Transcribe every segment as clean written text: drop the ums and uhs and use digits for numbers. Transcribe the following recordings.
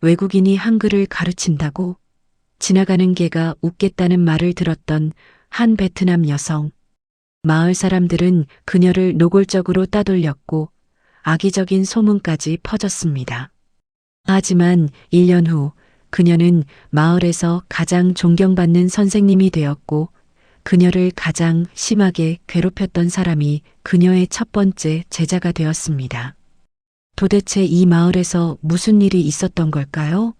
외국인이 한글을 가르친다고? 지나가는 개가 웃겠다는 말을 들었던 한 베트남 여성. 마을 사람들은 그녀를 노골적으로 따돌렸고 악의적인 소문까지 퍼졌습니다. 하지만 1년 후 그녀는 마을에서 가장 존경받는 선생님이 되었고 그녀를 가장 심하게 괴롭혔던 사람이 그녀의 첫 번째 제자가 되었습니다. 도대체 이 마을에서 무슨 일이 있었던 걸까요?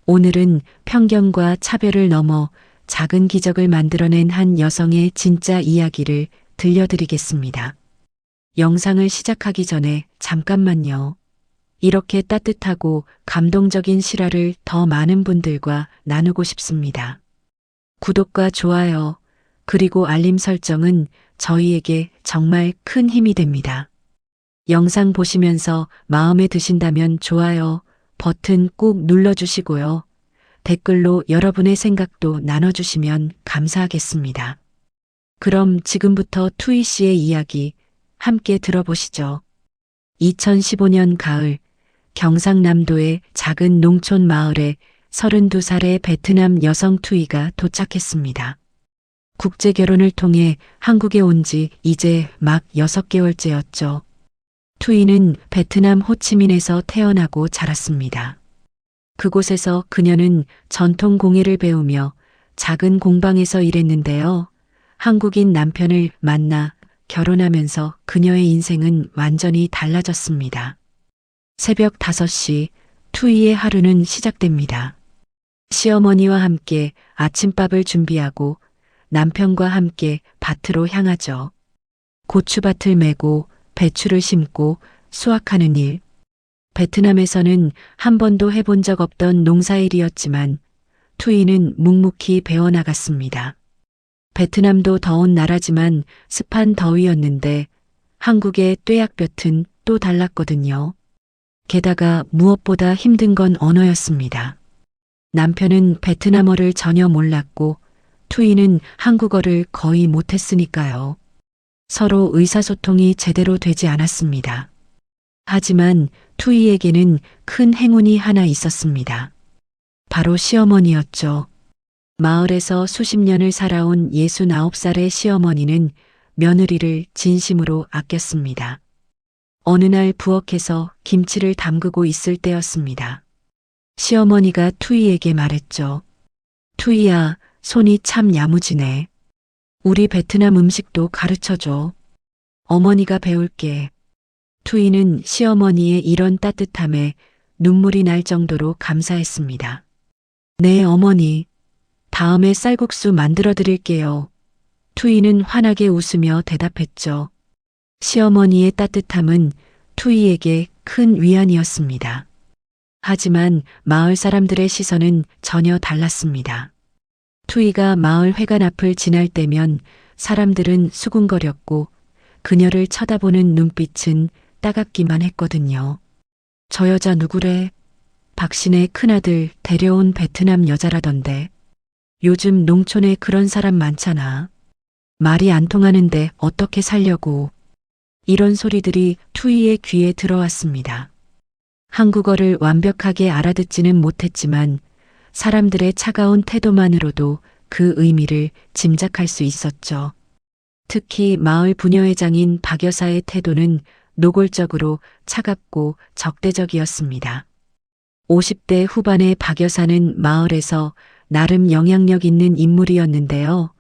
오늘은 편견과 차별을 넘어 작은 기적을 만들어낸 한 여성의 진짜 이야기를 들려드리겠습니다. 영상을 시작하기 전에 잠깐만요. 이렇게 따뜻하고 감동적인 실화를 더 많은 분들과 나누고 싶습니다. 구독과 좋아요, 그리고 알림 설정은 저희에게 정말 큰 힘이 됩니다. 영상 보시면서 마음에 드신다면 좋아요 버튼 꼭 눌러주시고요. 댓글로 여러분의 생각도 나눠주시면 감사하겠습니다. 그럼 지금부터 투이 씨의 이야기 함께 들어보시죠. 2015년 가을 경상남도의 작은 농촌 마을에 32살의 베트남 여성 투이가 도착했습니다. 국제 결혼을 통해 한국에 온 지 이제 막 6개월째였죠. 투이는 베트남 호치민에서 태어나고 자랐습니다. 그곳에서 그녀는 전통 공예를 배우며 작은 공방에서 일했는데요. 한국인 남편을 만나 결혼하면서 그녀의 인생은 완전히 달라졌습니다. 새벽 5시 투이의 하루는 시작됩니다. 시어머니와 함께 아침밥을 준비하고 남편과 함께 밭으로 향하죠. 고추밭을 메고 배추를 심고 수확하는 일. 베트남에서는 한 번도 해본 적 없던 농사일이었지만 투이는 묵묵히 배워나갔습니다. 베트남도 더운 나라지만 습한 더위였는데 한국의 뙤약볕은 또 달랐거든요. 게다가 무엇보다 힘든 건 언어였습니다. 남편은 베트남어를 전혀 몰랐고 투이는 한국어를 거의 못했으니까요. 서로 의사소통이 제대로 되지 않았습니다. 하지만 투이에게는 큰 행운이 하나 있었습니다. 바로 시어머니였죠. 마을에서 수십 년을 살아온 69살의 시어머니는 며느리를 진심으로 아꼈습니다. 어느 날 부엌에서 김치를 담그고 있을 때였습니다. 시어머니가 투이에게 말했죠. 투이야, 손이 참 야무지네. 우리 베트남 음식도 가르쳐줘. 어머니가 배울게. 투이는 시어머니의 이런 따뜻함에 눈물이 날 정도로 감사했습니다. 네, 어머니. 다음에 쌀국수 만들어 드릴게요. 투이는 환하게 웃으며 대답했죠. 시어머니의 따뜻함은 투이에게 큰 위안이었습니다. 하지만 마을 사람들의 시선은 전혀 달랐습니다. 투이가 마을 회관 앞을 지날 때면 사람들은 수군거렸고 그녀를 쳐다보는 눈빛은 따갑기만 했거든요. 저 여자 누구래? 박신의 큰아들 데려온 베트남 여자라던데. 요즘 농촌에 그런 사람 많잖아. 말이 안 통하는데 어떻게 살려고. 이런 소리들이 투이의 귀에 들어왔습니다. 한국어를 완벽하게 알아듣지는 못했지만 사람들의 차가운 태도만으로도 그 의미를 짐작할 수 있었죠. 특히 마을 부녀회장인 박 여사의 태도는 노골적으로 차갑고 적대적이었습니다. 50대 후반의 박 여사는 마을에서 나름 영향력 있는 인물이었는데요.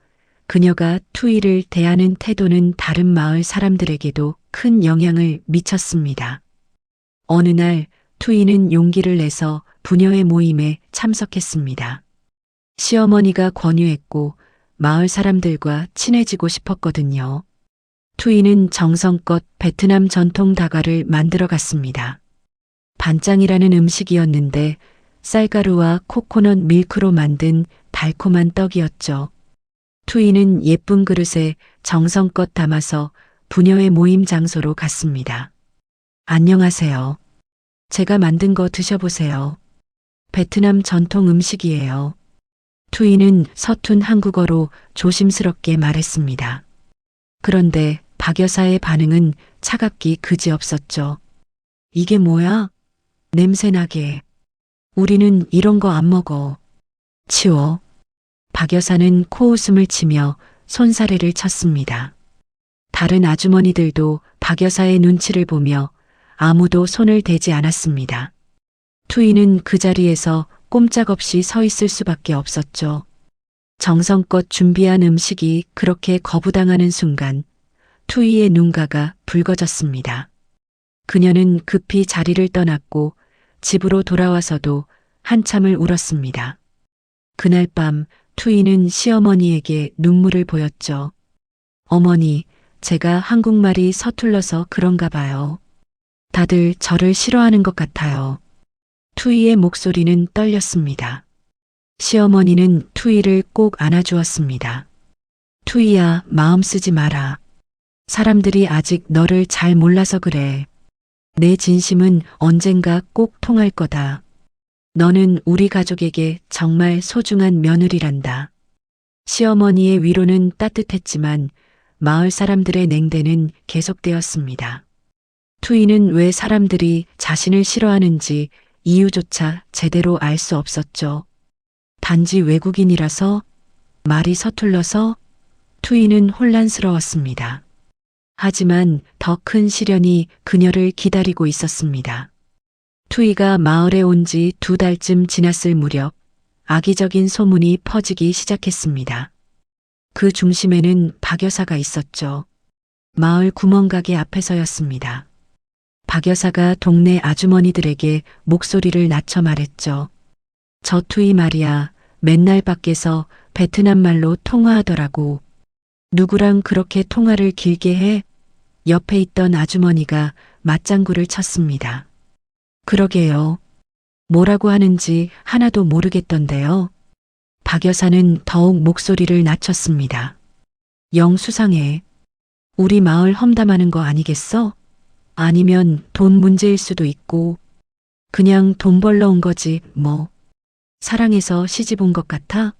그녀가 투이를 대하는 태도는 다른 마을 사람들에게도 큰 영향을 미쳤습니다. 어느 날 투이는 용기를 내서 부녀회 모임에 참석했습니다. 시어머니가 권유했고 마을 사람들과 친해지고 싶었거든요. 투이는 정성껏 베트남 전통 다과를 만들어 갔습니다. 반짱이라는 음식이었는데 쌀가루와 코코넛 밀크로 만든 달콤한 떡이었죠. 투이는 예쁜 그릇에 정성껏 담아서 부녀회 모임 장소로 갔습니다. 안녕하세요. 제가 만든 거 드셔보세요. 베트남 전통 음식이에요. 투이는 서툰 한국어로 조심스럽게 말했습니다. 그런데 박 여사의 반응은 차갑기 그지없었죠. 이게 뭐야? 냄새나게. 우리는 이런 거 안 먹어. 치워. 박 여사는 코웃음을 치며 손사래를 쳤습니다. 다른 아주머니들도 박 여사의 눈치를 보며 아무도 손을 대지 않았습니다. 투이는 그 자리에서 꼼짝없이 서 있을 수밖에 없었죠. 정성껏 준비한 음식이 그렇게 거부당하는 순간 투이의 눈가가 붉어졌습니다. 그녀는 급히 자리를 떠났고 집으로 돌아와서도 한참을 울었습니다. 그날 밤 투이는 시어머니에게 눈물을 보였죠. 어머니, 제가 한국말이 서툴러서 그런가 봐요. 다들 저를 싫어하는 것 같아요. 투이의 목소리는 떨렸습니다. 시어머니는 투이를 꼭 안아주었습니다. 투이야, 마음 쓰지 마라. 사람들이 아직 너를 잘 몰라서 그래. 내 진심은 언젠가 꼭 통할 거다. 너는 우리 가족에게 정말 소중한 며느리란다. 시어머니의 위로는 따뜻했지만 마을 사람들의 냉대는 계속되었습니다. 투이는 왜 사람들이 자신을 싫어하는지 이유조차 제대로 알 수 없었죠. 단지 외국인이라서, 말이 서툴러서. 투이는 혼란스러웠습니다. 하지만 더 큰 시련이 그녀를 기다리고 있었습니다. 투이가 마을에 온 지 2달쯤 지났을 무렵 악의적인 소문이 퍼지기 시작했습니다. 그 중심에는 박 여사가 있었죠. 마을 구멍가게 앞에서였습니다. 박 여사가 동네 아주머니들에게 목소리를 낮춰 말했죠. 저 투이 말이야, 맨날 밖에서 베트남 말로 통화하더라고. 누구랑 그렇게 통화를 길게 해? 옆에 있던 아주머니가 맞장구를 쳤습니다. 그러게요. 뭐라고 하는지 하나도 모르겠던데요. 박 여사는 더욱 목소리를 낮췄습니다. 영 수상해. 우리 마을 험담하는 거 아니겠어? 아니면 돈 문제일 수도 있고. 그냥 돈 벌러 온 거지 뭐. 사랑해서 시집 온 것 같아?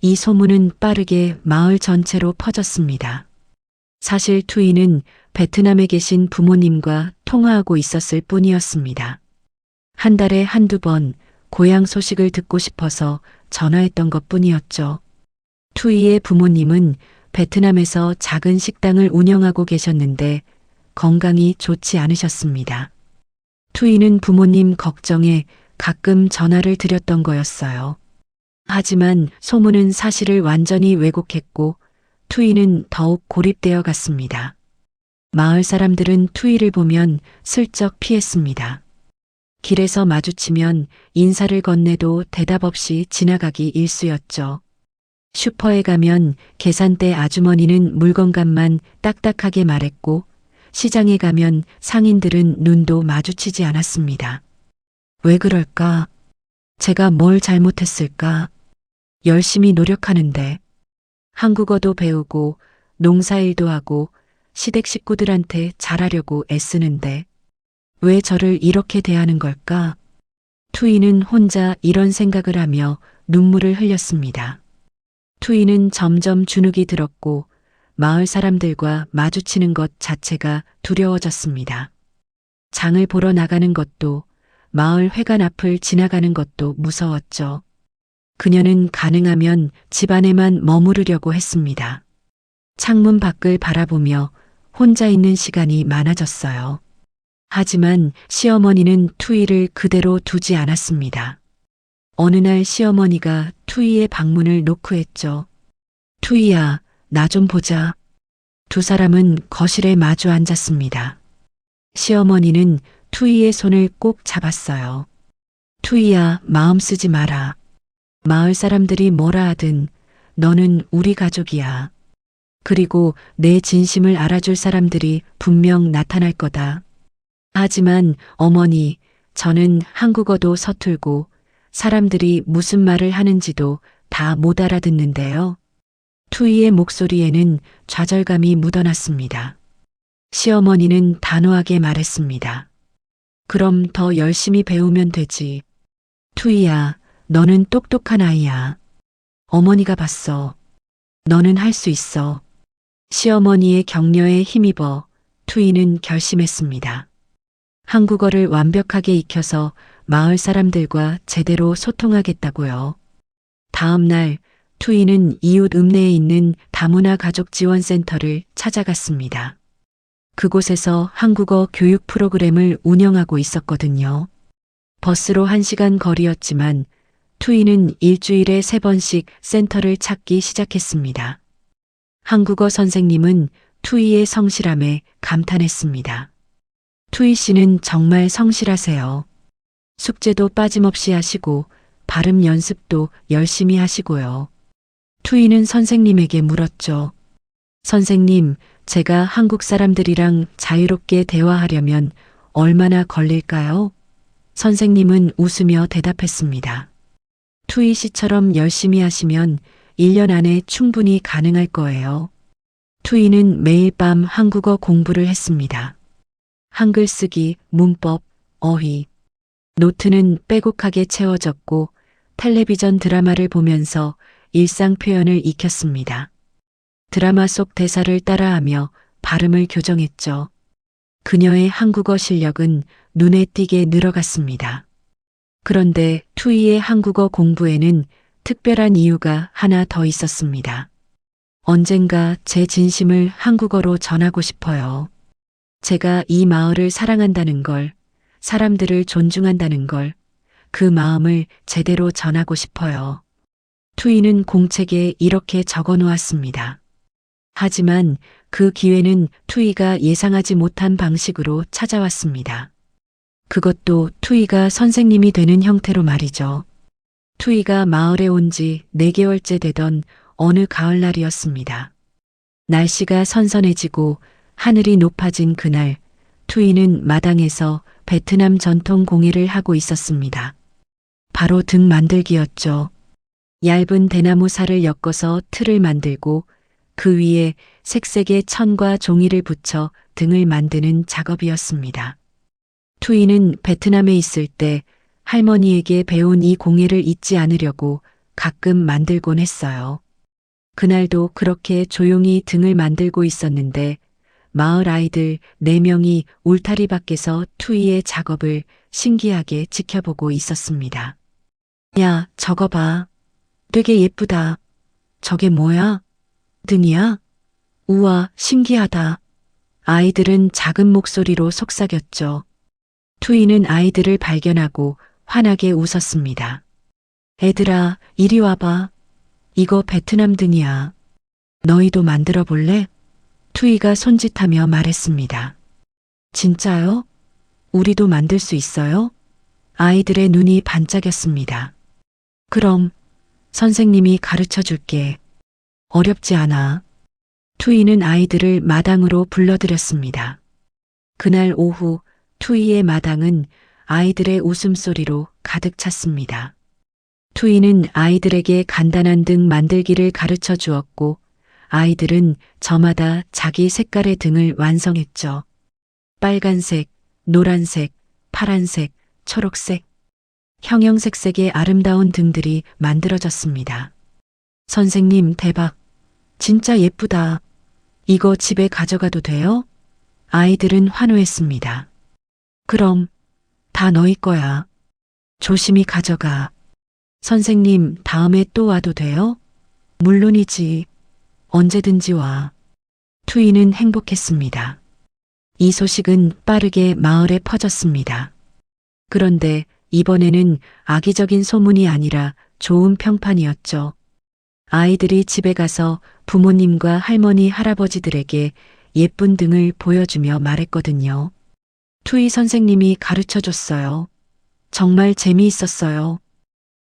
이 소문은 빠르게 마을 전체로 퍼졌습니다. 사실 투이는 베트남에 계신 부모님과 통화하고 있었을 뿐이었습니다. 한 달에 한두 번 고향 소식을 듣고 싶어서 전화했던 것 뿐이었죠. 투이의 부모님은 베트남에서 작은 식당을 운영하고 계셨는데 건강이 좋지 않으셨습니다. 투이는 부모님 걱정에 가끔 전화를 드렸던 거였어요. 하지만 소문은 사실을 완전히 왜곡했고 투이는 더욱 고립되어 갔습니다. 마을 사람들은 투이를 보면 슬쩍 피했습니다. 길에서 마주치면 인사를 건네도 대답 없이 지나가기 일쑤였죠. 슈퍼에 가면 계산대 아주머니는 물건값만 딱딱하게 말했고 시장에 가면 상인들은 눈도 마주치지 않았습니다. 왜 그럴까? 제가 뭘 잘못했을까? 열심히 노력하는데 한국어도 배우고 농사일도 하고 시댁 식구들한테 잘하려고 애쓰는데 왜 저를 이렇게 대하는 걸까? 투이는 혼자 이런 생각을 하며 눈물을 흘렸습니다. 투이는 점점 주눅이 들었고 마을 사람들과 마주치는 것 자체가 두려워졌습니다. 장을 보러 나가는 것도 마을 회관 앞을 지나가는 것도 무서웠죠. 그녀는 가능하면 집 안에만 머무르려고 했습니다. 창문 밖을 바라보며 혼자 있는 시간이 많아졌어요. 하지만 시어머니는 투이를 그대로 두지 않았습니다. 어느 날 시어머니가 투이의 방문을 노크했죠. 투이야, 나 좀 보자. 두 사람은 거실에 마주 앉았습니다. 시어머니는 투이의 손을 꼭 잡았어요. 투이야, 마음 쓰지 마라. 마을 사람들이 뭐라 하든 너는 우리 가족이야. 그리고 내 진심을 알아줄 사람들이 분명 나타날 거다. 하지만 어머니, 저는 한국어도 서툴고 사람들이 무슨 말을 하는지도 다 못 알아듣는데요. 투이의 목소리에는 좌절감이 묻어났습니다. 시어머니는 단호하게 말했습니다. 그럼 더 열심히 배우면 되지. 투이야, 너는 똑똑한 아이야. 어머니가 봤어. 너는 할 수 있어. 시어머니의 격려에 힘입어 투이는 결심했습니다. 한국어를 완벽하게 익혀서 마을 사람들과 제대로 소통하겠다고요. 다음 날 투이는 이웃 읍내에 있는 다문화 가족 지원센터를 찾아갔습니다. 그곳에서 한국어 교육 프로그램을 운영하고 있었거든요. 버스로 1시간 거리였지만 투이는 일주일에 3번씩 센터를 찾기 시작했습니다. 한국어 선생님은 투이의 성실함에 감탄했습니다. 투이 씨는 정말 성실하세요. 숙제도 빠짐없이 하시고 발음 연습도 열심히 하시고요. 투이는 선생님에게 물었죠. 선생님, 제가 한국 사람들이랑 자유롭게 대화하려면 얼마나 걸릴까요? 선생님은 웃으며 대답했습니다. 투이 씨처럼 열심히 하시면 1년 안에 충분히 가능할 거예요. 투이는 매일 밤 한국어 공부를 했습니다. 한글 쓰기, 문법, 어휘. 노트는 빼곡하게 채워졌고 텔레비전 드라마를 보면서 일상 표현을 익혔습니다. 드라마 속 대사를 따라하며 발음을 교정했죠. 그녀의 한국어 실력은 눈에 띄게 늘어갔습니다. 그런데 투이의 한국어 공부에는 특별한 이유가 하나 더 있었습니다. 언젠가 제 진심을 한국어로 전하고 싶어요. 제가 이 마을을 사랑한다는 걸, 사람들을 존중한다는 걸, 그 마음을 제대로 전하고 싶어요. 투이는 공책에 이렇게 적어 놓았습니다. 하지만 그 기회는 투이가 예상하지 못한 방식으로 찾아왔습니다. 그것도 투이가 선생님이 되는 형태로 말이죠. 투이가 마을에 온 지 4개월째 되던 어느 가을날이었습니다. 날씨가 선선해지고 하늘이 높아진 그날, 투이는 마당에서 베트남 전통 공예를 하고 있었습니다. 바로 등 만들기였죠. 얇은 대나무 살을 엮어서 틀을 만들고 그 위에 색색의 천과 종이를 붙여 등을 만드는 작업이었습니다. 투이는 베트남에 있을 때 할머니에게 배운 이 공예를 잊지 않으려고 가끔 만들곤 했어요. 그날도 그렇게 조용히 등을 만들고 있었는데 마을 아이들 4명이 울타리 밖에서 투이의 작업을 신기하게 지켜보고 있었습니다. 야, 저거 봐. 되게 예쁘다. 저게 뭐야? 등이야? 우와, 신기하다. 아이들은 작은 목소리로 속삭였죠. 투이는 아이들을 발견하고 환하게 웃었습니다. 애들아, 이리 와봐. 이거 베트남 등이야. 너희도 만들어 볼래? 투이가 손짓하며 말했습니다. 진짜요? 우리도 만들 수 있어요? 아이들의 눈이 반짝였습니다. 그럼 선생님이 가르쳐 줄게. 어렵지 않아. 투이는 아이들을 마당으로 불러들였습니다. 그날 오후 투이의 마당은 아이들의 웃음소리로 가득 찼습니다. 투이는 아이들에게 간단한 등 만들기를 가르쳐 주었고 아이들은 저마다 자기 색깔의 등을 완성했죠. 빨간색, 노란색, 파란색, 초록색, 형형색색의 아름다운 등들이 만들어졌습니다. 선생님 대박. 진짜 예쁘다. 이거 집에 가져가도 돼요? 아이들은 환호했습니다. 그럼 다 너희 거야. 조심히 가져가. 선생님 다음에 또 와도 돼요? 물론이지. 언제든지 와. 투이는 행복했습니다. 이 소식은 빠르게 마을에 퍼졌습니다. 그런데 이번에는 악의적인 소문이 아니라 좋은 평판이었죠. 아이들이 집에 가서 부모님과 할머니, 할아버지들에게 예쁜 등을 보여주며 말했거든요. 투이 선생님이 가르쳐 줬어요. 정말 재미있었어요.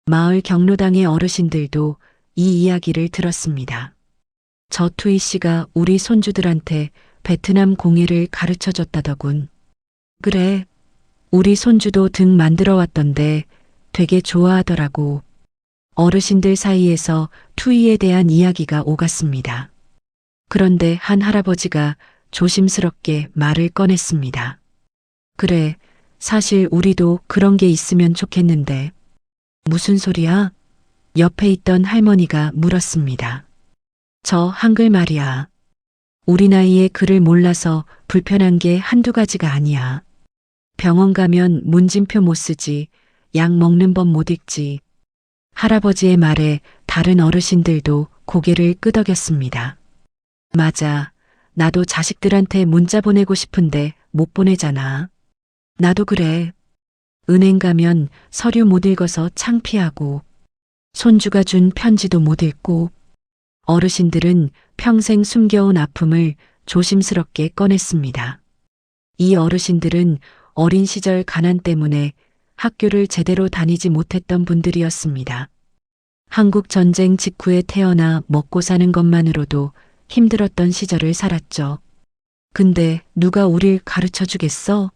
마을 경로당의 어르신들도 이 이야기를 들었습니다. 저 투이 씨가 우리 손주들한테 베트남 공예를 가르쳐 줬다더군. 그래, 우리 손주도 등 만들어 왔던데 되게 좋아하더라고. 어르신들 사이에서 투이에 대한 이야기가 오갔습니다. 그런데 한 할아버지가 조심스럽게 말을 꺼냈습니다. 그래, 사실 우리도 그런 게 있으면 좋겠는데. 무슨 소리야? 옆에 있던 할머니가 물었습니다. 저 한글 말이야. 우리 나이에 글을 몰라서 불편한 게 한두 가지가 아니야. 병원 가면 문진표 못 쓰지, 약 먹는 법 못 읽지. 할아버지의 말에 다른 어르신들도 고개를 끄덕였습니다. 맞아. 나도 자식들한테 문자 보내고 싶은데 못 보내잖아. 나도 그래. 은행 가면 서류 못 읽어서 창피하고, 손주가 준 편지도 못 읽고, 어르신들은 평생 숨겨온 아픔을 조심스럽게 꺼냈습니다. 이 어르신들은 어린 시절 가난 때문에 학교를 제대로 다니지 못했던 분들이었습니다. 한국 전쟁 직후에 태어나 먹고 사는 것만으로도 힘들었던 시절을 살았죠. 근데 누가 우릴 가르쳐 주겠어?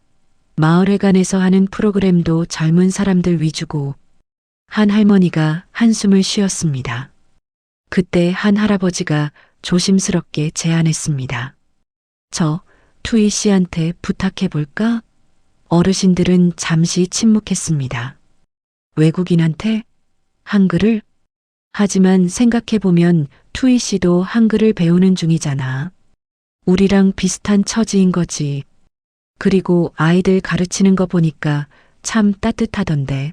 마을회관에서 하는 프로그램도 젊은 사람들 위주고, 한 할머니가 한숨을 쉬었습니다. 그때 한 할아버지가 조심스럽게 제안했습니다. 저 투이 씨한테 부탁해 볼까? 어르신들은 잠시 침묵했습니다. 외국인한테? 한글을? 하지만 생각해보면 투이 씨도 한글을 배우는 중이잖아. 우리랑 비슷한 처지인 거지. 그리고 아이들 가르치는 거 보니까 참 따뜻하던데.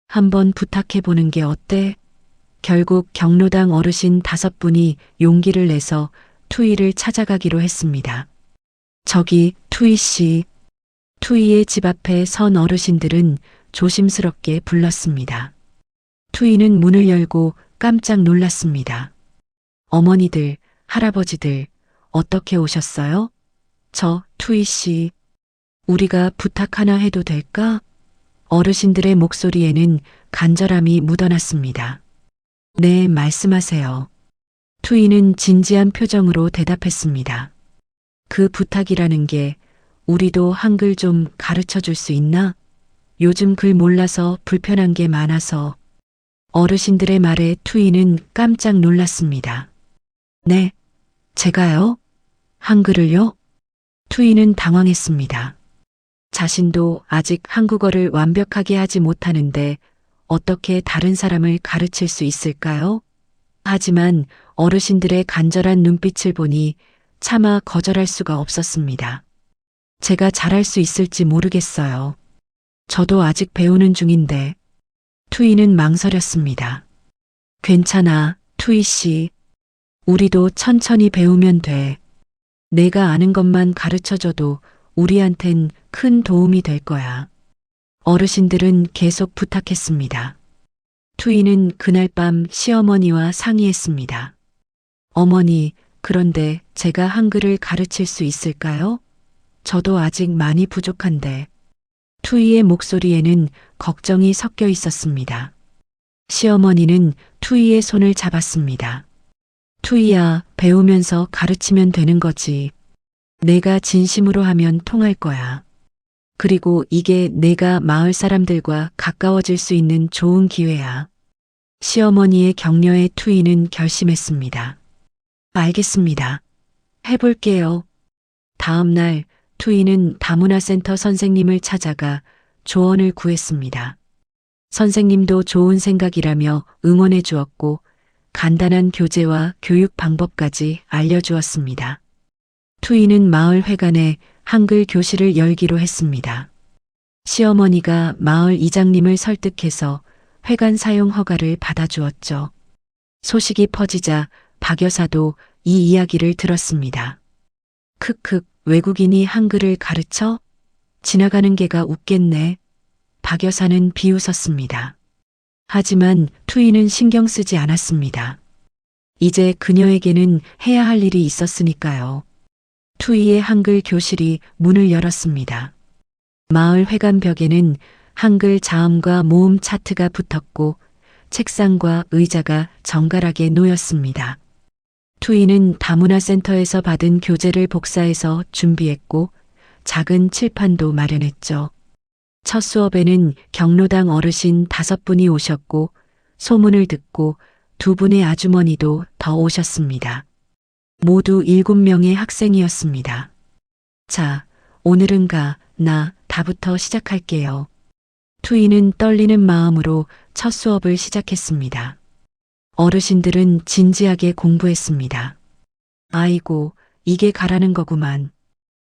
한번 부탁해 보는 게 어때? 결국 경로당 어르신 5분이 용기를 내서 투이를 찾아가기로 했습니다. 저기 투이 씨. 투이의 집 앞에 선 어르신들은 조심스럽게 불렀습니다. 투이는 문을 열고 깜짝 놀랐습니다. 어머니들, 할아버지들, 어떻게 오셨어요? 저 투이 씨. 우리가 부탁 하나 해도 될까? 어르신들의 목소리에는 간절함이 묻어났습니다. 네, 말씀하세요. 투이는 진지한 표정으로 대답했습니다. 그 부탁이라는 게 우리도 한글 좀 가르쳐 줄 수 있나? 요즘 글 몰라서 불편한 게 많아서. 어르신들의 말에 투이는 깜짝 놀랐습니다. 네, 제가요? 한글을요? 투이는 당황했습니다. 자신도 아직 한국어를 완벽하게 하지 못하는데 어떻게 다른 사람을 가르칠 수 있을까요? 하지만 어르신들의 간절한 눈빛을 보니 차마 거절할 수가 없었습니다. 제가 잘할 수 있을지 모르겠어요. 저도 아직 배우는 중인데. 투이는 망설였습니다. 괜찮아, 투이 씨. 우리도 천천히 배우면 돼. 내가 아는 것만 가르쳐줘도 우리한텐 큰 도움이 될 거야. 어르신들은 계속 부탁했습니다. 투이는 그날 밤 시어머니와 상의했습니다. 어머니, 그런데 제가 한글을 가르칠 수 있을까요? 저도 아직 많이 부족한데. 투이의 목소리에는 걱정이 섞여 있었습니다. 시어머니는 투이의 손을 잡았습니다. 투이야, 배우면서 가르치면 되는 거지. 내가 진심으로 하면 통할 거야. 그리고 이게 내가 마을 사람들과 가까워질 수 있는 좋은 기회야. 시어머니의 격려에 투이는 결심했습니다. 알겠습니다. 해볼게요. 다음 날 투이는 다문화센터 선생님을 찾아가 조언을 구했습니다. 선생님도 좋은 생각이라며 응원해 주었고 간단한 교재와 교육 방법까지 알려주었습니다. 투이는 마을 회관에 한글 교실을 열기로 했습니다. 시어머니가 마을 이장님을 설득해서 회관 사용 허가를 받아주었죠. 소식이 퍼지자 박 여사도 이 이야기를 들었습니다. 크크, 외국인이 한글을 가르쳐? 지나가는 개가 웃겠네. 박 여사는 비웃었습니다. 하지만 투이는 신경 쓰지 않았습니다. 이제 그녀에게는 해야 할 일이 있었으니까요. 투이의 한글 교실이 문을 열었습니다. 마을 회관 벽에는 한글 자음과 모음 차트가 붙었고 책상과 의자가 정갈하게 놓였습니다. 투이는 다문화센터에서 받은 교재를 복사해서 준비했고 작은 칠판도 마련했죠. 첫 수업에는 경로당 어르신 5분이 오셨고 소문을 듣고 2분의 아주머니도 더 오셨습니다. 모두 7명의 학생이었습니다. 자, 오늘은 나, 다부터 시작할게요. 투이는 떨리는 마음으로 첫 수업을 시작했습니다. 어르신들은 진지하게 공부했습니다. 아이고, 이게 가라는 거구만.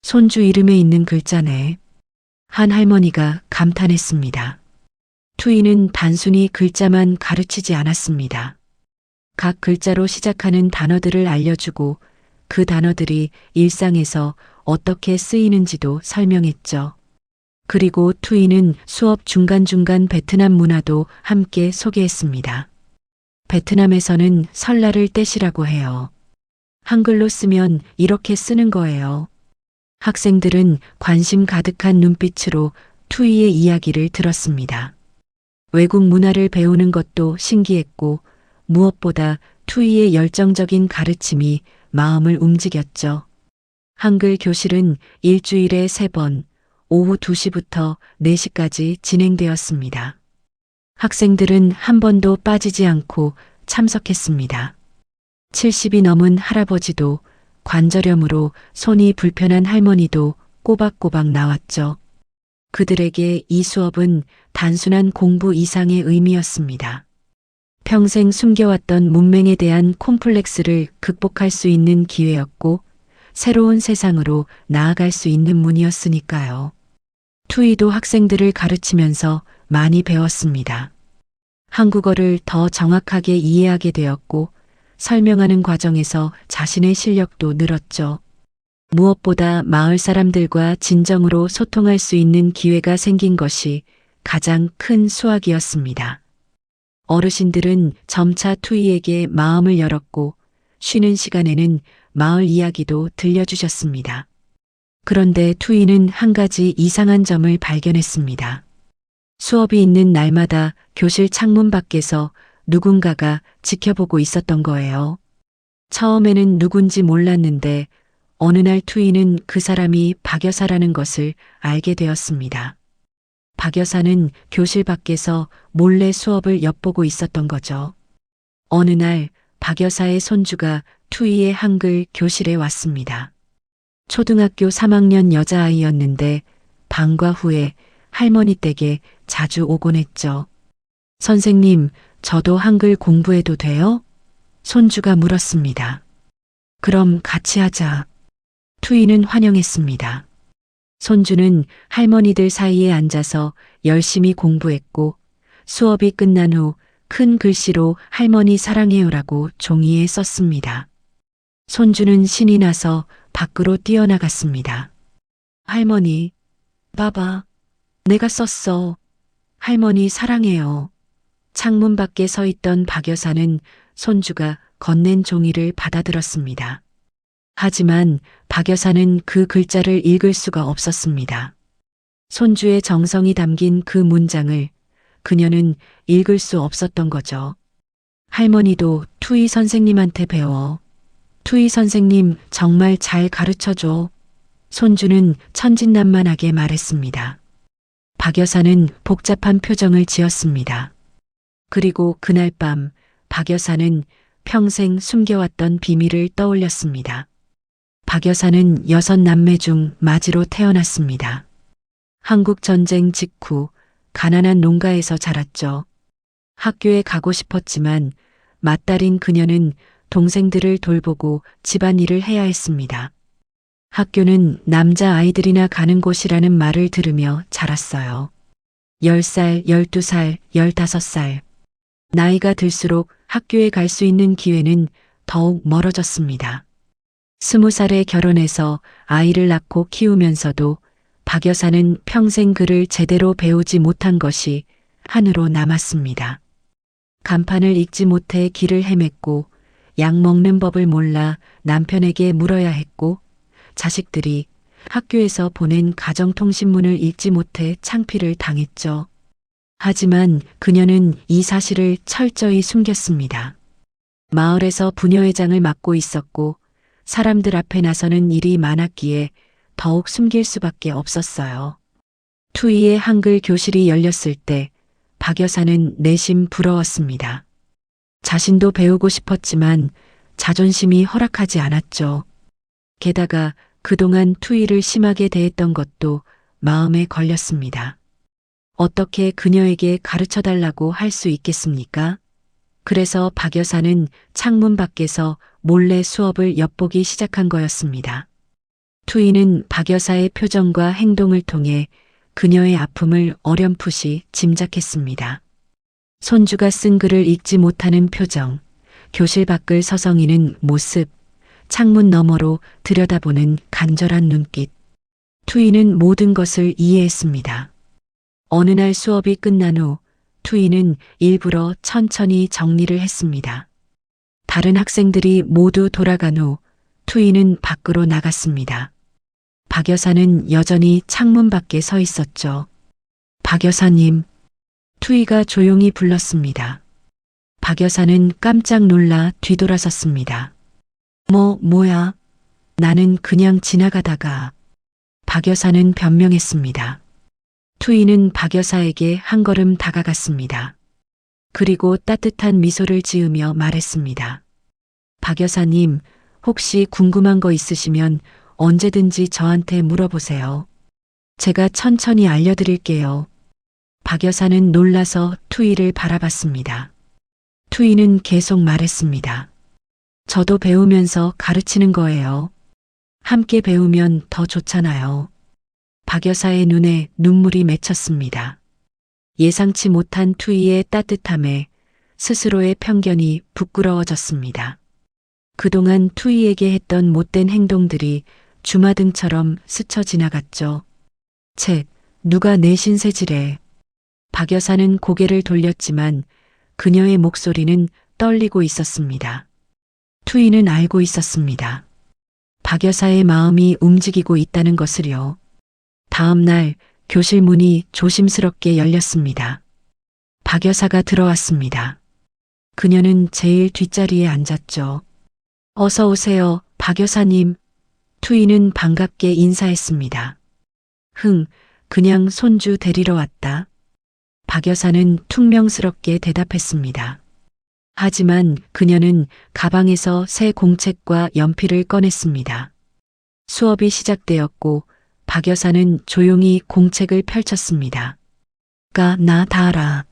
손주 이름에 있는 글자네. 한 할머니가 감탄했습니다. 투이는 단순히 글자만 가르치지 않았습니다. 각 글자로 시작하는 단어들을 알려주고 그 단어들이 일상에서 어떻게 쓰이는지도 설명했죠. 그리고 투이는 수업 중간중간 베트남 문화도 함께 소개했습니다. 베트남에서는 설날을 떼시라고 해요. 한글로 쓰면 이렇게 쓰는 거예요. 학생들은 관심 가득한 눈빛으로 투이의 이야기를 들었습니다. 외국 문화를 배우는 것도 신기했고 무엇보다 투이의 열정적인 가르침이 마음을 움직였죠. 한글 교실은 일주일에 3번, 오후 2시부터 4시까지 진행되었습니다. 학생들은 한 번도 빠지지 않고 참석했습니다. 70이 넘은 할아버지도 관절염으로 손이 불편한 할머니도 꼬박꼬박 나왔죠. 그들에게 이 수업은 단순한 공부 이상의 의미였습니다. 평생 숨겨왔던 문맹에 대한 콤플렉스를 극복할 수 있는 기회였고 새로운 세상으로 나아갈 수 있는 문이었으니까요. 투이도 학생들을 가르치면서 많이 배웠습니다. 한국어를 더 정확하게 이해하게 되었고 설명하는 과정에서 자신의 실력도 늘었죠. 무엇보다 마을 사람들과 진정으로 소통할 수 있는 기회가 생긴 것이 가장 큰 수확이었습니다. 어르신들은 점차 투이에게 마음을 열었고 쉬는 시간에는 마을 이야기도 들려주셨습니다. 그런데 투이는 한 가지 이상한 점을 발견했습니다. 수업이 있는 날마다 교실 창문 밖에서 누군가가 지켜보고 있었던 거예요. 처음에는 누군지 몰랐는데 어느 날 투이는 그 사람이 박 여사라는 것을 알게 되었습니다. 박 여사는 교실 밖에서 몰래 수업을 엿보고 있었던 거죠. 어느 날 박 여사의 손주가 투이의 한글 교실에 왔습니다. 초등학교 3학년 여자아이였는데 방과 후에 할머니 댁에 자주 오곤 했죠. 선생님, 저도 한글 공부해도 돼요? 손주가 물었습니다. 그럼 같이 하자. 투이는 환영했습니다. 손주는 할머니들 사이에 앉아서 열심히 공부했고 수업이 끝난 후 큰 글씨로 할머니 사랑해요라고 종이에 썼습니다. 손주는 신이 나서 밖으로 뛰어나갔습니다. 할머니, 봐봐. 내가 썼어. 할머니 사랑해요. 창문 밖에 서 있던 박 여사는 손주가 건넨 종이를 받아들었습니다. 하지만 박 여사는 그 글자를 읽을 수가 없었습니다. 손주의 정성이 담긴 그 문장을 그녀는 읽을 수 없었던 거죠. 할머니도 투이 선생님한테 배워. 투이 선생님 정말 잘 가르쳐줘. 손주는 천진난만하게 말했습니다. 박 여사는 복잡한 표정을 지었습니다. 그리고 그날 밤 박 여사는 평생 숨겨왔던 비밀을 떠올렸습니다. 박 여사는 6남매 중 맞이로 태어났습니다. 한국 전쟁 직후 가난한 농가에서 자랐죠. 학교에 가고 싶었지만 맏딸인 그녀는 동생들을 돌보고 집안일을 해야 했습니다. 학교는 남자 아이들이나 가는 곳이라는 말을 들으며 자랐어요. 10살, 12살, 15살. 나이가 들수록 학교에 갈 수 있는 기회는 더욱 멀어졌습니다. 20살에 결혼해서 아이를 낳고 키우면서도 박 여사는 평생 글을 제대로 배우지 못한 것이 한으로 남았습니다. 간판을 읽지 못해 길을 헤맸고 약 먹는 법을 몰라 남편에게 물어야 했고 자식들이 학교에서 보낸 가정통신문을 읽지 못해 창피를 당했죠. 하지만 그녀는 이 사실을 철저히 숨겼습니다. 마을에서 부녀회장을 맡고 있었고 사람들 앞에 나서는 일이 많았기에 더욱 숨길 수밖에 없었어요. 투이의 한글 교실이 열렸을 때 박 여사는 내심 부러웠습니다. 자신도 배우고 싶었지만 자존심이 허락하지 않았죠. 게다가 그동안 투이를 심하게 대했던 것도 마음에 걸렸습니다. 어떻게 그녀에게 가르쳐달라고 할 수 있겠습니까? 그래서 박 여사는 창문 밖에서 몰래 수업을 엿보기 시작한 거였습니다. 투이는 박 여사의 표정과 행동을 통해 그녀의 아픔을 어렴풋이 짐작했습니다. 손주가 쓴 글을 읽지 못하는 표정, 교실 밖을 서성이는 모습, 창문 너머로 들여다보는 간절한 눈빛. 투이는 모든 것을 이해했습니다. 어느 날 수업이 끝난 후 투이는 일부러 천천히 정리를 했습니다. 다른 학생들이 모두 돌아간 후 투이는 밖으로 나갔습니다. 박 여사는 여전히 창문 밖에 서 있었죠. 박 여사님, 투이가 조용히 불렀습니다. 박 여사는 깜짝 놀라 뒤돌아섰습니다. 뭐야? 나는 그냥 지나가다가. 박 여사는 변명했습니다. 투이는 박 여사에게 한 걸음 다가갔습니다. 그리고 따뜻한 미소를 지으며 말했습니다. 박 여사님, 혹시 궁금한 거 있으시면 언제든지 저한테 물어보세요. 제가 천천히 알려드릴게요. 박 여사는 놀라서 투이를 바라봤습니다. 투이는 계속 말했습니다. 저도 배우면서 가르치는 거예요. 함께 배우면 더 좋잖아요. 박 여사의 눈에 눈물이 맺혔습니다. 예상치 못한 투이의 따뜻함에 스스로의 편견이 부끄러워졌습니다. 그동안 투이에게 했던 못된 행동들이 주마등처럼 스쳐 지나갔죠. 누가 내 신세지래. 박 여사는 고개를 돌렸지만 그녀의 목소리는 떨리고 있었습니다. 투이는 알고 있었습니다. 박 여사의 마음이 움직이고 있다는 것을요. 다음 날 교실 문이 조심스럽게 열렸습니다. 박 여사가 들어왔습니다. 그녀는 제일 뒷자리에 앉았죠. 어서 오세요, 박 여사님. 투이는 반갑게 인사했습니다. 그냥 손주 데리러 왔다. 박 여사는 퉁명스럽게 대답했습니다. 하지만 그녀는 가방에서 새 공책과 연필을 꺼냈습니다. 수업이 시작되었고 박 여사는 조용히 공책을 펼쳤습니다. 나 다 알아.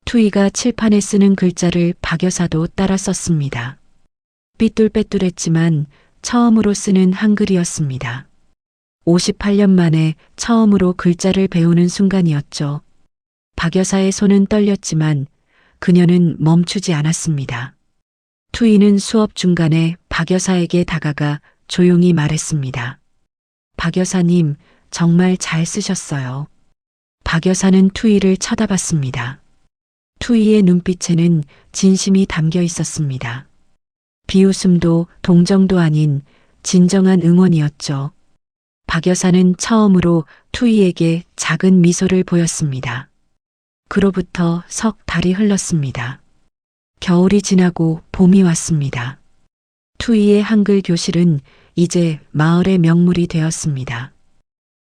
투이가 칠판에 쓰는 글자를 박 여사도 따라 썼습니다. 삐뚤빼뚤했지만 처음으로 쓰는 한글이었습니다. 58년 만에 처음으로 글자를 배우는 순간이었죠. 박 여사의 손은 떨렸지만 그녀는 멈추지 않았습니다. 투이는 수업 중간에 박 여사에게 다가가 조용히 말했습니다. 박 여사님, 정말 잘 쓰셨어요. 박 여사는 투이를 쳐다봤습니다. 투이의 눈빛에는 진심이 담겨 있었습니다. 비웃음도 동정도 아닌 진정한 응원이었죠. 박 여사는 처음으로 투이에게 작은 미소를 보였습니다. 그로부터 석 달이 흘렀습니다. 겨울이 지나고 봄이 왔습니다. 투이의 한글 교실은 이제 마을의 명물이 되었습니다.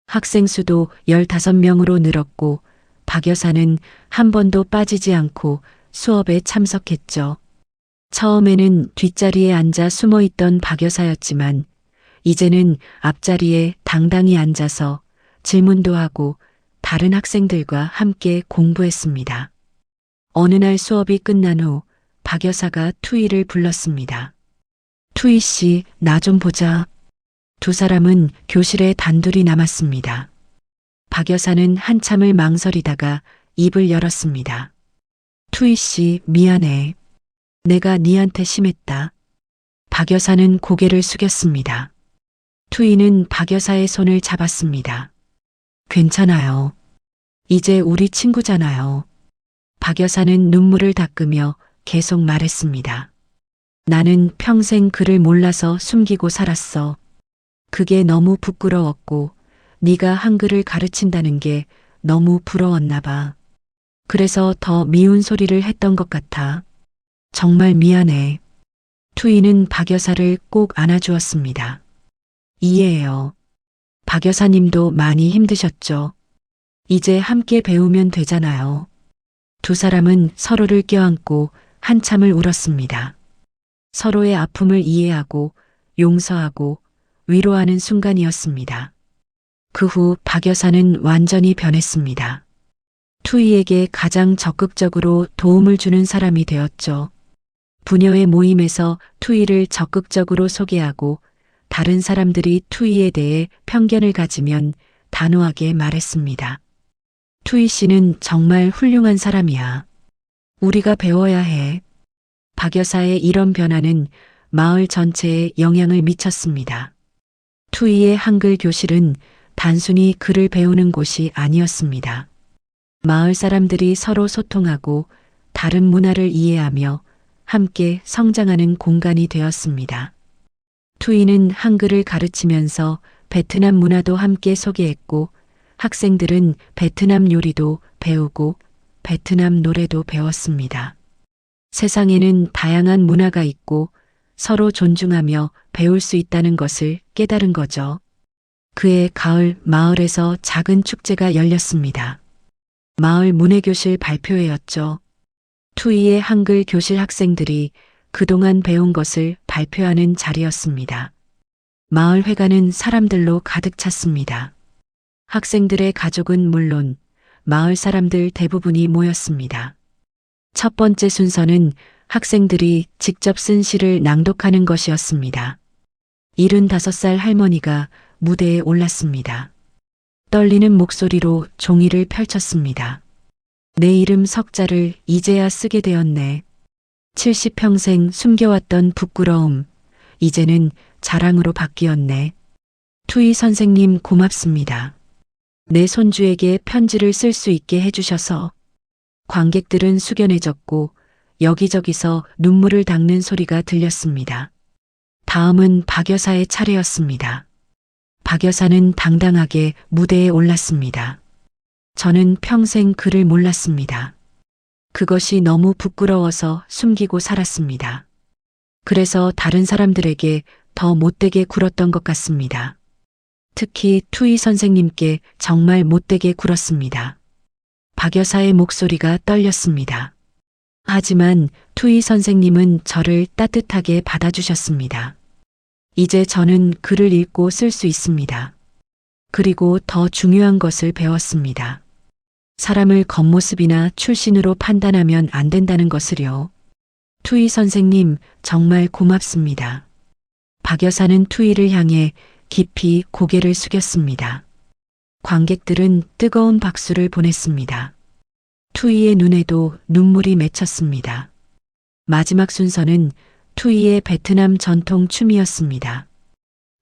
학생 수도 15명으로 늘었고 박 여사는 한 번도 빠지지 않고 수업에 참석했죠. 처음에는 뒷자리에 앉아 숨어있던 박 여사였지만 이제는 앞자리에 당당히 앉아서 질문도 하고 다른 학생들과 함께 공부했습니다. 어느 날 수업이 끝난 후 박 여사가 투이를 불렀습니다. 투이 씨, 나 좀 보자. 두 사람은 교실에 단둘이 남았습니다. 박 여사는 한참을 망설이다가 입을 열었습니다. 투이 씨, 미안해. 내가 니한테 심했다. 박 여사는 고개를 숙였습니다. 투이는 박 여사의 손을 잡았습니다. 괜찮아요. 이제 우리 친구잖아요. 박 여사는 눈물을 닦으며 계속 말했습니다. 나는 평생 글을 몰라서 숨기고 살았어. 그게 너무 부끄러웠고 네가 한글을 가르친다는 게 너무 부러웠나 봐. 그래서 더 미운 소리를 했던 것 같아. 정말 미안해. 투이는 박 여사를 꼭 안아주었습니다. 이해해요. 박 여사님도 많이 힘드셨죠. 이제 함께 배우면 되잖아요. 두 사람은 서로를 껴안고 한참을 울었습니다. 서로의 아픔을 이해하고 용서하고 위로하는 순간이었습니다. 그 후 박 여사는 완전히 변했습니다. 투이에게 가장 적극적으로 도움을 주는 사람이 되었죠. 부녀의 모임에서 투이를 적극적으로 소개하고 다른 사람들이 투이에 대해 편견을 가지면 단호하게 말했습니다. 투이 씨는 정말 훌륭한 사람이야. 우리가 배워야 해. 박 여사의 이런 변화는 마을 전체에 영향을 미쳤습니다. 투이의 한글 교실은 단순히 글을 배우는 곳이 아니었습니다. 마을 사람들이 서로 소통하고 다른 문화를 이해하며 함께 성장하는 공간이 되었습니다. 투이는 한글을 가르치면서 베트남 문화도 함께 소개했고 학생들은 베트남 요리도 배우고 베트남 노래도 배웠습니다. 세상에는 다양한 문화가 있고 서로 존중하며 배울 수 있다는 것을 깨달은 거죠. 그해 가을 마을에서 작은 축제가 열렸습니다. 마을 문해교실 발표회였죠. 투이의 한글 교실 학생들이 그동안 배운 것을 발표하는 자리였습니다. 마을 회관은 사람들로 가득 찼습니다. 학생들의 가족은 물론 마을 사람들 대부분이 모였습니다. 첫 번째 순서는 학생들이 직접 쓴 시를 낭독하는 것이었습니다. 75살 할머니가 무대에 올랐습니다. 떨리는 목소리로 종이를 펼쳤습니다. 내 이름 석자를 이제야 쓰게 되었네. 70평생 숨겨왔던 부끄러움, 이제는 자랑으로 바뀌었네. 투이 선생님 고맙습니다. 내 손주에게 편지를 쓸 수 있게 해주셔서. 관객들은 숙연해졌고 여기저기서 눈물을 닦는 소리가 들렸습니다. 다음은 박 여사의 차례였습니다. 박 여사는 당당하게 무대에 올랐습니다. 저는 평생 글을 몰랐습니다. 그것이 너무 부끄러워서 숨기고 살았습니다. 그래서 다른 사람들에게 더 못되게 굴었던 것 같습니다. 특히 투이 선생님께 정말 못되게 굴었습니다. 박 여사의 목소리가 떨렸습니다. 하지만 투이 선생님은 저를 따뜻하게 받아주셨습니다. 이제 저는 글을 읽고 쓸 수 있습니다. 그리고 더 중요한 것을 배웠습니다. 사람을 겉모습이나 출신으로 판단하면 안 된다는 것을요. 투이 선생님 정말 고맙습니다. 박 여사는 투이를 향해 깊이 고개를 숙였습니다. 관객들은 뜨거운 박수를 보냈습니다. 투이의 눈에도 눈물이 맺혔습니다. 마지막 순서는 투이의 베트남 전통 춤이었습니다.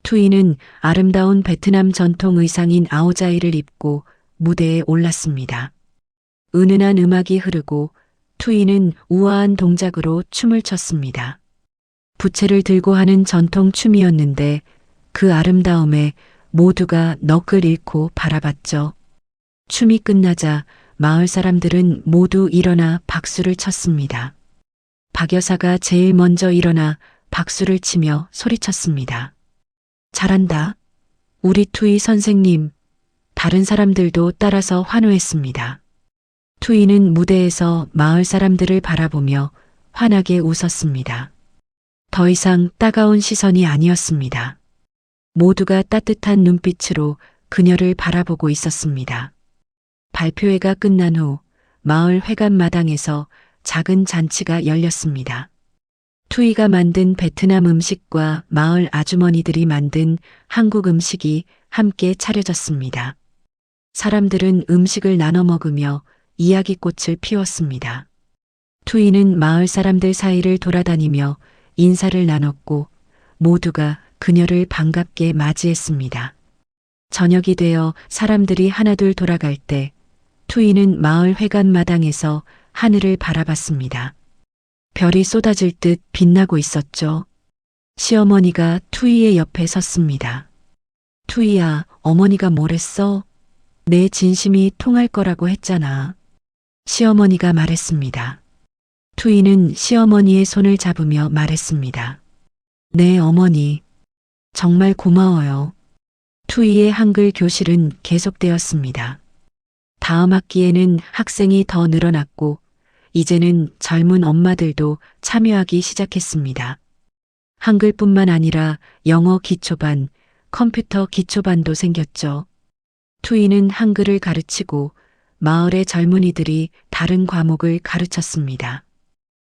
투이는 아름다운 베트남 전통 의상인 아오자이를 입고 무대에 올랐습니다. 은은한 음악이 흐르고 투이는 우아한 동작으로 춤을 췄습니다. 부채를 들고 하는 전통 춤이었는데 그 아름다움에 모두가 넋을 잃고 바라봤죠. 춤이 끝나자 마을 사람들은 모두 일어나 박수를 쳤습니다. 박 여사가 제일 먼저 일어나 박수를 치며 소리쳤습니다. 잘한다. 우리 투이 선생님. 다른 사람들도 따라서 환호했습니다. 투이는 무대에서 마을 사람들을 바라보며 환하게 웃었습니다. 더 이상 따가운 시선이 아니었습니다. 모두가 따뜻한 눈빛으로 그녀를 바라보고 있었습니다. 발표회가 끝난 후 마을 회관 마당에서 작은 잔치가 열렸습니다. 투이가 만든 베트남 음식과 마을 아주머니들이 만든 한국 음식이 함께 차려졌습니다. 사람들은 음식을 나눠 먹으며 이야기꽃을 피웠습니다. 투이는 마을 사람들 사이를 돌아다니며 인사를 나눴고 모두가 그녀를 반갑게 맞이했습니다. 저녁이 되어 사람들이 하나둘 돌아갈 때 투이는 마을 회관 마당에서 하늘을 바라봤습니다. 별이 쏟아질 듯 빛나고 있었죠. 시어머니가 투이의 옆에 섰습니다. 투이야, 어머니가 뭐랬어? 내 진심이 통할 거라고 했잖아. 시어머니가 말했습니다. 투이는 시어머니의 손을 잡으며 말했습니다. 네, 어머니. 정말 고마워요. 투이의 한글 교실은 계속되었습니다. 다음 학기에는 학생이 더 늘어났고 이제는 젊은 엄마들도 참여하기 시작했습니다. 한글뿐만 아니라 영어 기초반, 컴퓨터 기초반도 생겼죠. 투이는 한글을 가르치고 마을의 젊은이들이 다른 과목을 가르쳤습니다.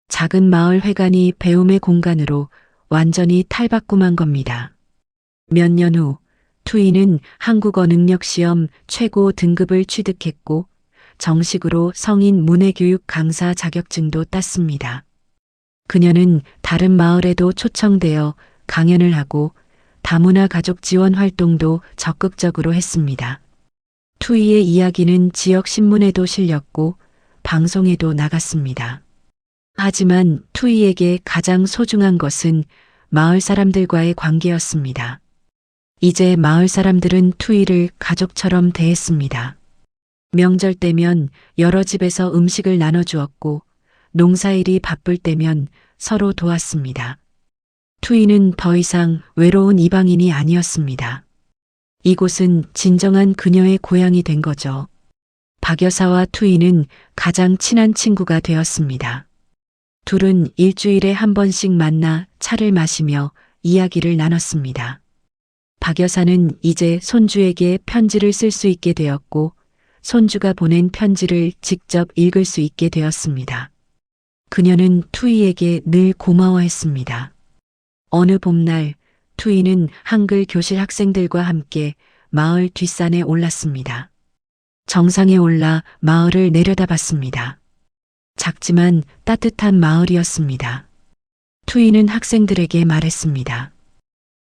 작은 마을 회관이 배움의 공간으로 완전히 탈바꿈한 겁니다. 몇 년 후 투이는 한국어 능력 시험 최고 등급을 취득했고 정식으로 성인 문해교육 강사 자격증도 땄습니다. 그녀는 다른 마을에도 초청되어 강연을 하고 다문화 가족 지원 활동도 적극적으로 했습니다. 투이의 이야기는 지역 신문에도 실렸고 방송에도 나갔습니다. 하지만 투이에게 가장 소중한 것은 마을 사람들과의 관계였습니다. 이제 마을 사람들은 투이를 가족처럼 대했습니다. 명절 때면 여러 집에서 음식을 나눠주었고 농사일이 바쁠 때면 서로 도왔습니다. 투이는 더 이상 외로운 이방인이 아니었습니다. 이곳은 진정한 그녀의 고향이 된 거죠. 박 여사와 투이는 가장 친한 친구가 되었습니다. 둘은 일주일에 한 번씩 만나 차를 마시며 이야기를 나눴습니다. 박 여사는 이제 손주에게 편지를 쓸 수 있게 되었고 손주가 보낸 편지를 직접 읽을 수 있게 되었습니다. 그녀는 투이에게 늘 고마워했습니다. 어느 봄날 투이는 한글 교실 학생들과 함께 마을 뒷산에 올랐습니다. 정상에 올라 마을을 내려다봤습니다. 작지만 따뜻한 마을이었습니다. 투이는 학생들에게 말했습니다.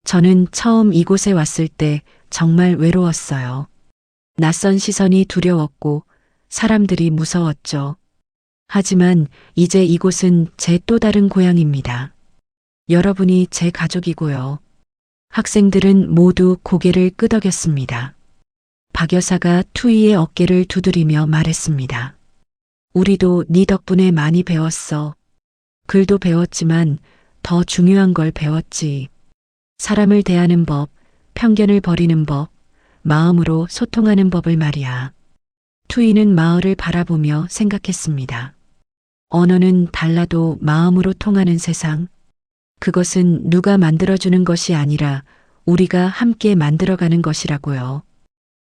저는 처음 이곳에 왔을 때 정말 외로웠어요. 낯선 시선이 두려웠고 사람들이 무서웠죠. 하지만 이제 이곳은 제 또 다른 고향입니다. 여러분이 제 가족이고요. 학생들은 모두 고개를 끄덕였습니다. 박 여사가 투이의 어깨를 두드리며 말했습니다. 우리도 네 덕분에 많이 배웠어. 글도 배웠지만 더 중요한 걸 배웠지. 사람을 대하는 법, 편견을 버리는 법, 마음으로 소통하는 법을 말이야. 투이는 마을을 바라보며 생각했습니다. 언어는 달라도 마음으로 통하는 세상. 그것은 누가 만들어주는 것이 아니라 우리가 함께 만들어가는 것이라고요.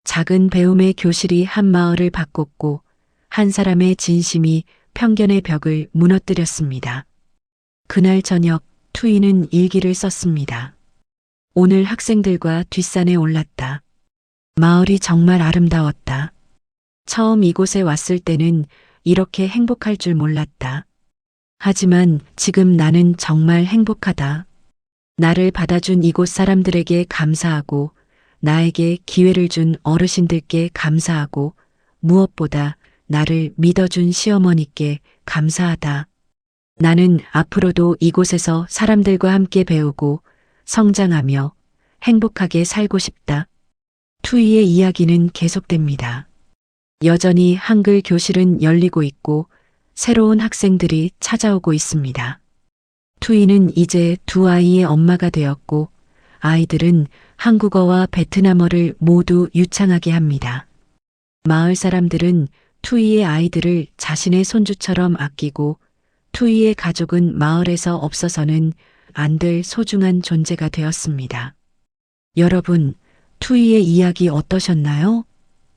작은 배움의 교실이 한 마을을 바꿨고 한 사람의 진심이 편견의 벽을 무너뜨렸습니다. 그날 저녁 투이는 일기를 썼습니다. 오늘 학생들과 뒷산에 올랐다. 마을이 정말 아름다웠다. 처음 이곳에 왔을 때는 이렇게 행복할 줄 몰랐다. 하지만 지금 나는 정말 행복하다. 나를 받아준 이곳 사람들에게 감사하고 나에게 기회를 준 어르신들께 감사하고 무엇보다 나를 믿어준 시어머니께 감사하다. 나는 앞으로도 이곳에서 사람들과 함께 배우고 성장하며 행복하게 살고 싶다. 투이의 이야기는 계속됩니다. 여전히 한글 교실은 열리고 있고 새로운 학생들이 찾아오고 있습니다. 투이는 이제 두 아이의 엄마가 되었고 아이들은 한국어와 베트남어를 모두 유창하게 합니다. 마을 사람들은 투이의 아이들을 자신의 손주처럼 아끼고 투이의 가족은 마을에서 없어서는 안 될 소중한 존재가 되었습니다. 여러분, 투이의 이야기 어떠셨나요?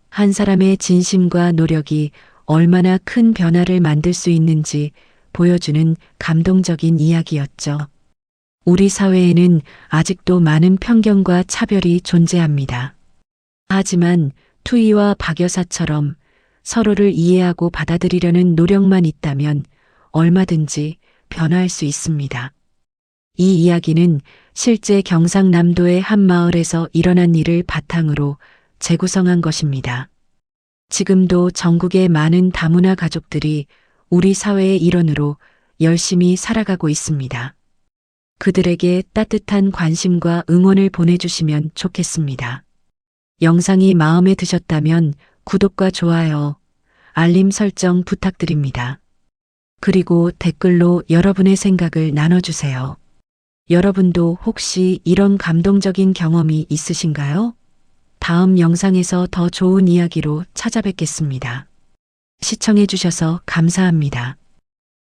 한 사람의 진심과 노력이 얼마나 큰 변화를 만들 수 있는지 보여주는 감동적인 이야기였죠. 우리 사회에는 아직도 많은 편견과 차별이 존재합니다. 하지만 투이와 박 여사처럼 서로를 이해하고 받아들이려는 노력만 있다면 얼마든지 변화할 수 있습니다. 이 이야기는 실제 경상남도의 한 마을에서 일어난 일을 바탕으로 재구성한 것입니다. 지금도 전국의 많은 다문화 가족들이 우리 사회의 일원으로 열심히 살아가고 있습니다. 그들에게 따뜻한 관심과 응원을 보내주시면 좋겠습니다. 영상이 마음에 드셨다면 구독과 좋아요, 알림 설정 부탁드립니다. 그리고 댓글로 여러분의 생각을 나눠주세요. 여러분도 혹시 이런 감동적인 경험이 있으신가요? 다음 영상에서 더 좋은 이야기로 찾아뵙겠습니다. 시청해주셔서 감사합니다.